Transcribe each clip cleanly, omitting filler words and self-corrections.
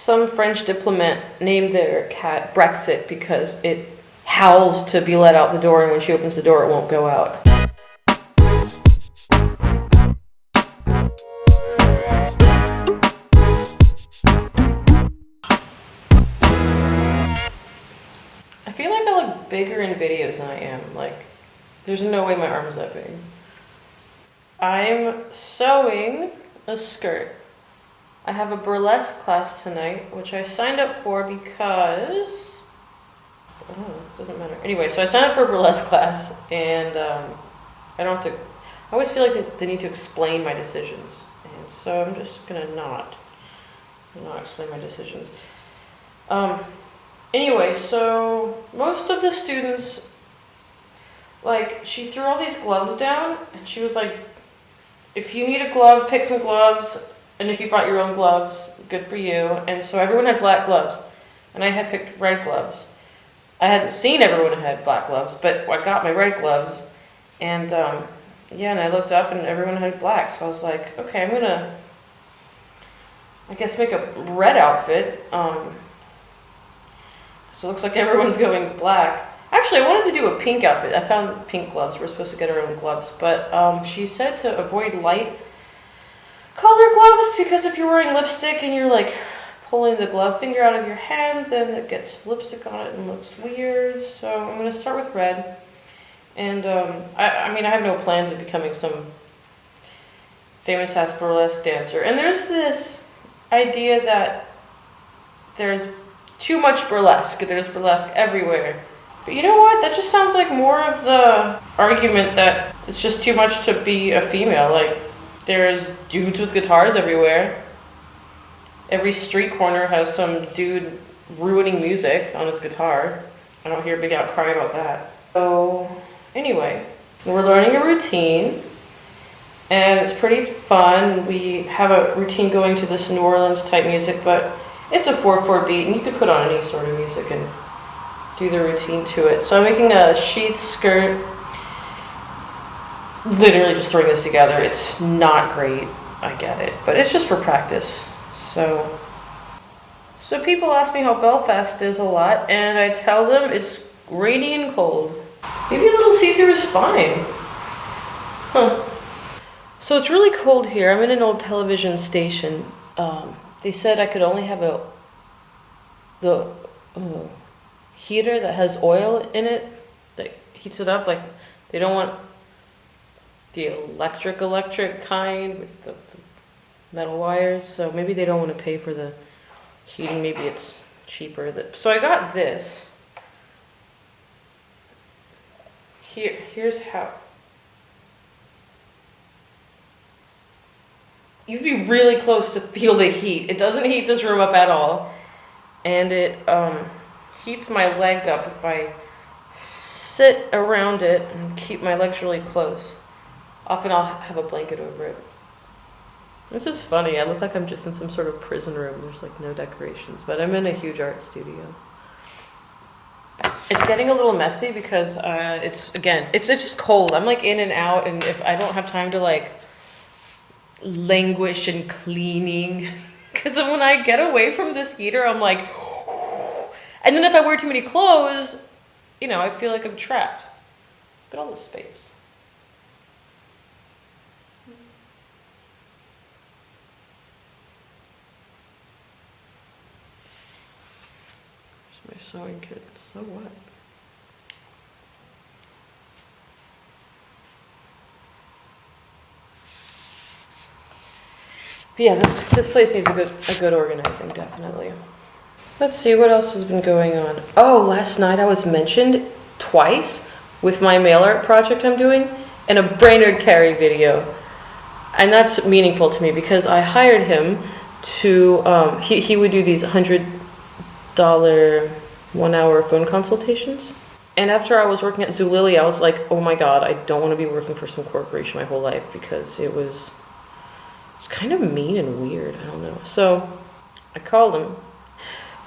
Some French diplomat named their cat Brexit because it howls to be let out the door, and when she opens the door, it won't go out. I feel like I look bigger in videos than I am. Like, there's no way my arm's that big. I'm sewing a skirt. I have a burlesque class tonight, which I signed up for because... oh, it doesn't matter. Anyway, so I signed up for a burlesque class, and I don't have to... I always feel like they need to explain my decisions. And so I'm just going to not explain my decisions. Anyway, so most of the students, like, she threw all these gloves down, and she was like, if you need a glove, pick some gloves, and if you brought your own gloves, good for you. And so everyone had black gloves, and I had picked red gloves. I hadn't seen everyone had black gloves, but I got my red gloves, and yeah, and I looked up, and everyone had black, so I was like, okay, I'm gonna, I guess, make a red outfit. So it looks like everyone's going black. Actually, I wanted to do a pink outfit. I found pink gloves. We're supposed to get our own gloves. But she said to avoid light color gloves because if you're wearing lipstick and you're like pulling the glove finger out of your hand, then it gets lipstick on it and looks weird. So I'm going to start with red. And I mean, I have no plans of becoming some famous ass burlesque dancer. And there's this idea that there's too much burlesque. There's burlesque everywhere. But you know what? That just sounds like more of the argument that it's just too much to be a female. Like, there's dudes with guitars everywhere. Every street corner has some dude ruining music on his guitar. I don't hear a big outcry about that. So, anyway, we're learning a routine, and it's pretty fun. We have a routine going to this New Orleans type music, but it's a 4/4 beat, and you could put on any sort of music and do the routine to it. So I'm making a sheath skirt. Literally just throwing this together. It's not great, I get it, but it's just for practice. So people ask me how Belfast is a lot, and I tell them it's rainy and cold. Maybe a little see-through is fine. Huh. So it's really cold here. I'm in an old television station. They said I could only have the heater that has oil in it that heats it up. Like, they don't want the electric kind with the metal wires. So maybe they don't want to pay for the heating. Maybe it's cheaper. So I got this. Here's how. You have to be really close to feel the heat. It doesn't heat this room up at all. And it heats my leg up if I sit around it and keep my legs really close. Often I'll have a blanket over it. This is funny. I look like I'm just in some sort of prison room. There's like no decorations, but I'm in a huge art studio. It's getting a little messy because it's just cold. I'm like in and out, and if I don't have time to like languish and cleaning, because when I get away from this heater, I'm like, and then if I wear too many clothes, you know, I feel like I'm trapped. Look at all this space. There's my sewing kit. So what? But yeah, this place needs a good organizing, definitely. Let's see what else has been going on. Oh, last night I was mentioned twice with my mail art project I'm doing in a Brainerd Carey video. And that's meaningful to me because I hired him to, he would do these $100 1-hour phone consultations. And after I was working at Zulily, I was like, oh my God, I don't want to be working for some corporation my whole life because it's kind of mean and weird. I don't know. So I called him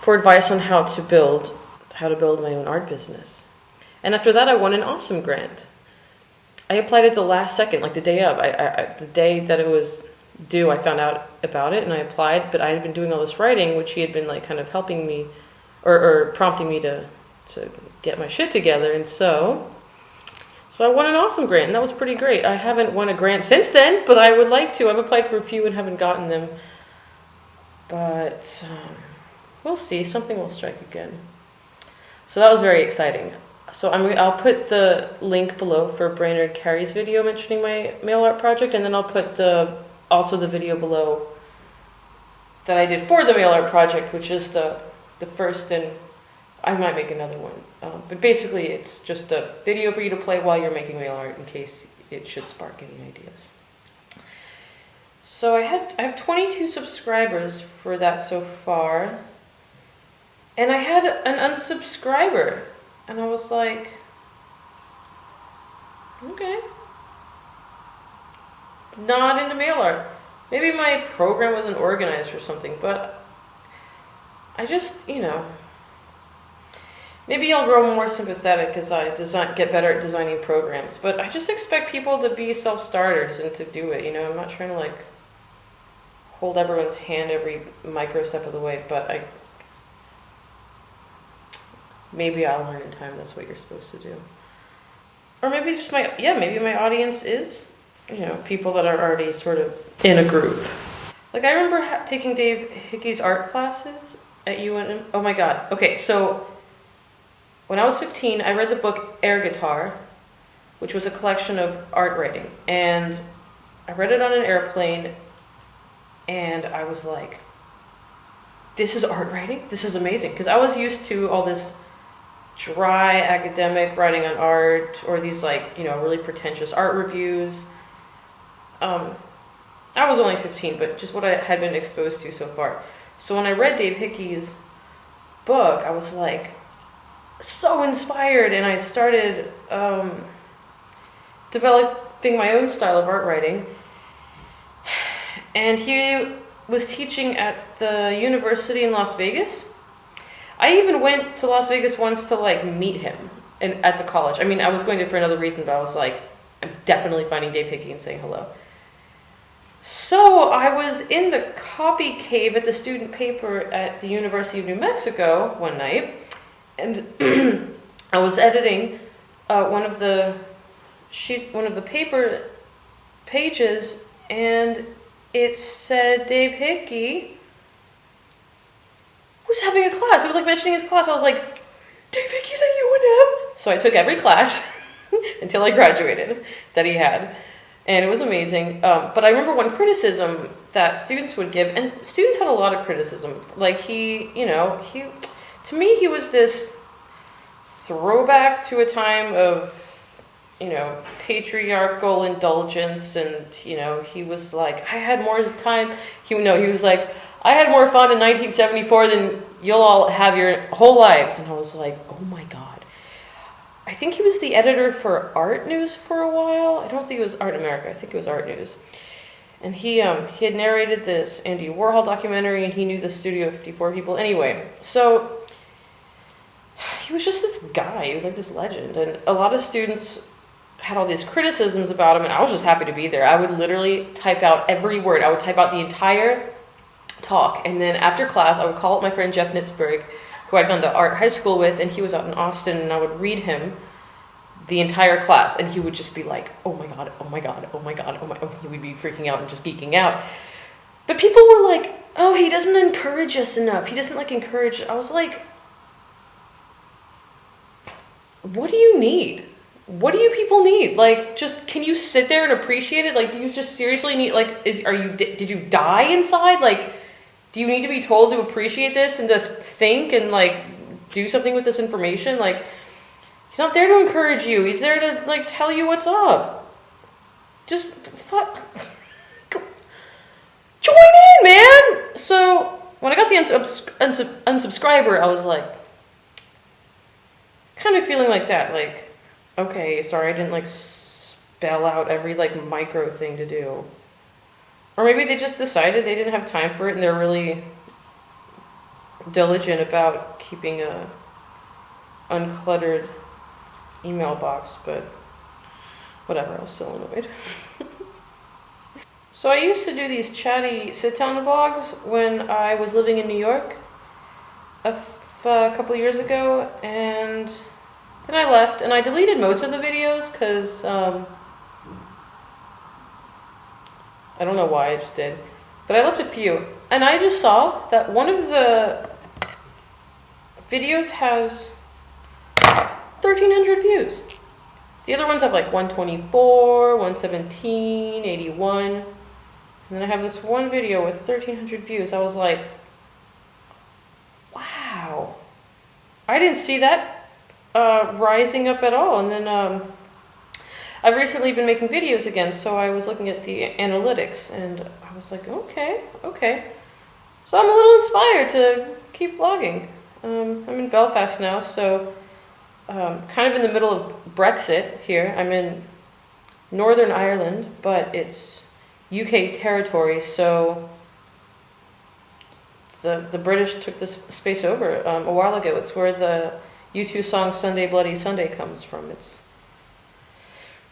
for advice on how to build my own art business. And after that, I won an awesome grant. I applied at the last second, like the day of. The day that it was do, I found out about it and I applied, but I had been doing all this writing, which he had been like kind of helping me or prompting me to get my shit together. And so I won an awesome grant, and that was pretty great. I haven't won a grant since then, but I would like to. I've applied for a few and haven't gotten them. But we'll see. Something will strike again. So that was very exciting. So I'll put the link below for Brainerd Carey's video mentioning my mail art project, and then I'll put also the video below that I did for the mail art project, which is the first, and I might make another one. But basically, it's just a video for you to play while you're making mail art in case it should spark any ideas. So I have 22 subscribers for that so far, and I had an unsubscriber, and I was like, okay, not into mail art. Maybe my program wasn't organized or something, but I just, maybe I'll grow more sympathetic as I get better at designing programs. But I just expect people to be self-starters and to do it. I'm not trying to hold everyone's hand every micro step of the way. But maybe I'll learn in time. That's what you're supposed to do. Or maybe just maybe my audience is people that are already sort of in a group. I remember taking Dave Hickey's art classes at UNM. Oh my god. Okay, so when I was 15, I read the book Air Guitar, which was a collection of art writing. And I read it on an airplane, and I was like, this is art writing? This is amazing. Because I was used to all this dry academic writing on art, or these really pretentious art reviews. I was only 15, but just what I had been exposed to so far. So when I read Dave Hickey's book, I was like, so inspired, and I started developing my own style of art writing. And he was teaching at the university in Las Vegas. I even went to Las Vegas once to meet him at the college. I mean, I was going there for another reason, but I was like, I'm definitely finding Dave Hickey and saying hello. So I was in the copy cave at the student paper at the University of New Mexico one night, and I was editing one of the paper pages, and it said Dave Hickey was having a class. It was mentioning his class. I was like, Dave Hickey's at UNM. So I took every class until I graduated that he had. And it was amazing. But I remember one criticism that students would give, and students had a lot of criticism. To me, he was this throwback to a time of, patriarchal indulgence, and, he was like, I had more time. He was like, I had more fun in 1974 than you'll all have your whole lives. And I was like, oh my God. I think he was the editor for Art News for a while. I don't think it was Art America. I think it was Art News. And he had narrated this Andy Warhol documentary, and he knew the Studio 54 people. Anyway, so he was just this guy. He was like this legend. And a lot of students had all these criticisms about him, and I was just happy to be there. I would literally type out every word. I would type out the entire talk. And then after class, I would call up my friend Jeff Nitzberg, who I'd gone to art high school with, and he was out in Austin, and I would read him the entire class, and he would just be like, oh my God, oh my God, oh my God, oh my God. He would be freaking out and just geeking out. But people were like, oh, he doesn't encourage us enough. He doesn't encourage. I was like, what do you need? What do you people need? Just, can you sit there and appreciate it? Do you just seriously need, did you die inside? Do you need to be told to appreciate this and to think and do something with this information? He's not there to encourage you. He's there to tell you what's up. Just join in, man. So when I got the unsubscriber, I was kind of feeling like that. Okay, sorry, I didn't spell out every micro thing to do. Or maybe they just decided they didn't have time for it, and they're really diligent about keeping a uncluttered email box, but whatever, I was still annoyed. So I used to do these chatty sit-down vlogs when I was living in New York a couple of years ago, and then I left, and I deleted most of the videos because I don't know why, I just did. But I left a few, and I just saw that one of the videos has 1,300 views. The other ones have like 124, 117, 81. And then I have this one video with 1,300 views. I was like, wow. I didn't see that rising up at all. And then I've recently been making videos again, so I was looking at the analytics, and I was like, okay. So I'm a little inspired to keep vlogging. I'm in Belfast now, so kind of in the middle of Brexit here. I'm in Northern Ireland, but it's UK territory, so the British took this space over a while ago. It's where the U2 song Sunday Bloody Sunday comes from. It's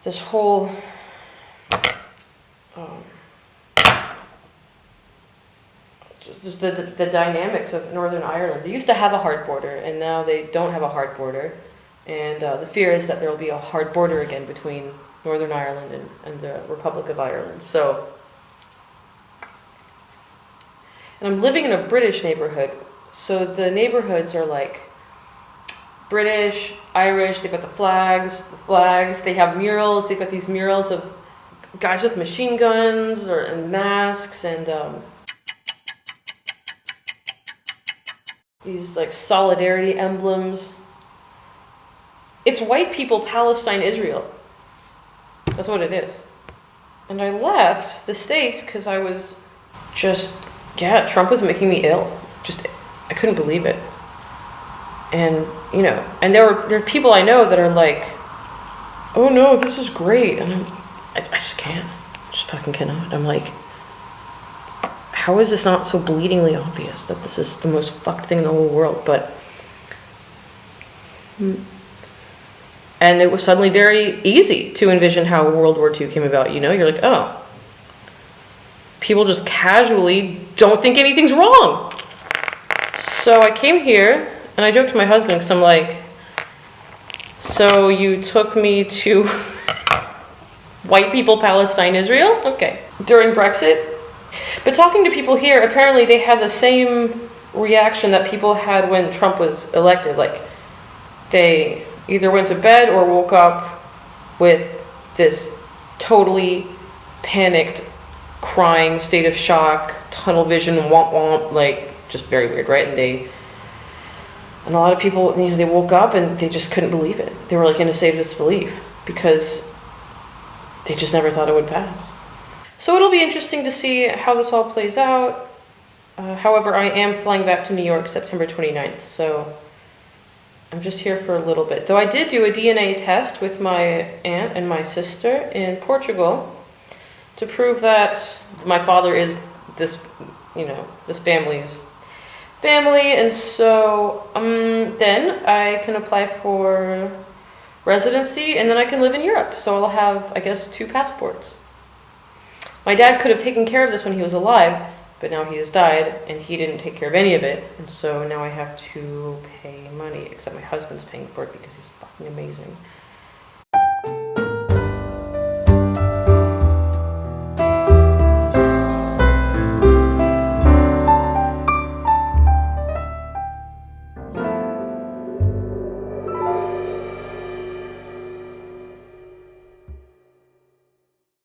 this whole just the dynamics of Northern Ireland. They used to have a hard border, and now they don't have a hard border. And the fear is that there will be a hard border again between Northern Ireland and the Republic of Ireland. So, and I'm living in a British neighborhood. So the neighborhoods are like British, Irish. They've got the flags. They have murals. They've got these murals of guys with machine guns and masks, and these like solidarity emblems. It's white people, Palestine, Israel. That's what it is. And I left the States because I was just, Trump was making me ill. I couldn't believe it. And, and there are people I know that are like, oh no, this is great. And I just can't. I just fucking cannot. I'm like, how is this not so bleedingly obvious that this is the most fucked thing in the whole world? But, and it was suddenly very easy to envision how World War II came about. You're like, oh, people just casually don't think anything's wrong. So I came here, and I joked to my husband, because I'm like, so you took me to white people, Palestine, Israel? Okay. During Brexit. But talking to people here, apparently they had the same reaction that people had when Trump was elected. Like, they either went to bed or woke up with this totally panicked, crying state of shock, tunnel vision, womp womp, like, just very weird, right? And a lot of people, they woke up and they just couldn't believe it. They were like in a state of disbelief because they just never thought it would pass. So it'll be interesting to see how this all plays out. However, I am flying back to New York September 29th, so I'm just here for a little bit. Though I did do a DNA test with my aunt and my sister in Portugal to prove that my father is this family's family. And so then I can apply for residency, and then I can live in Europe. So I'll have, I guess, 2 passports. My dad could have taken care of this when he was alive, but now he has died, and he didn't take care of any of it, and so now I have to pay money, except my husband's paying for it because he's fucking amazing.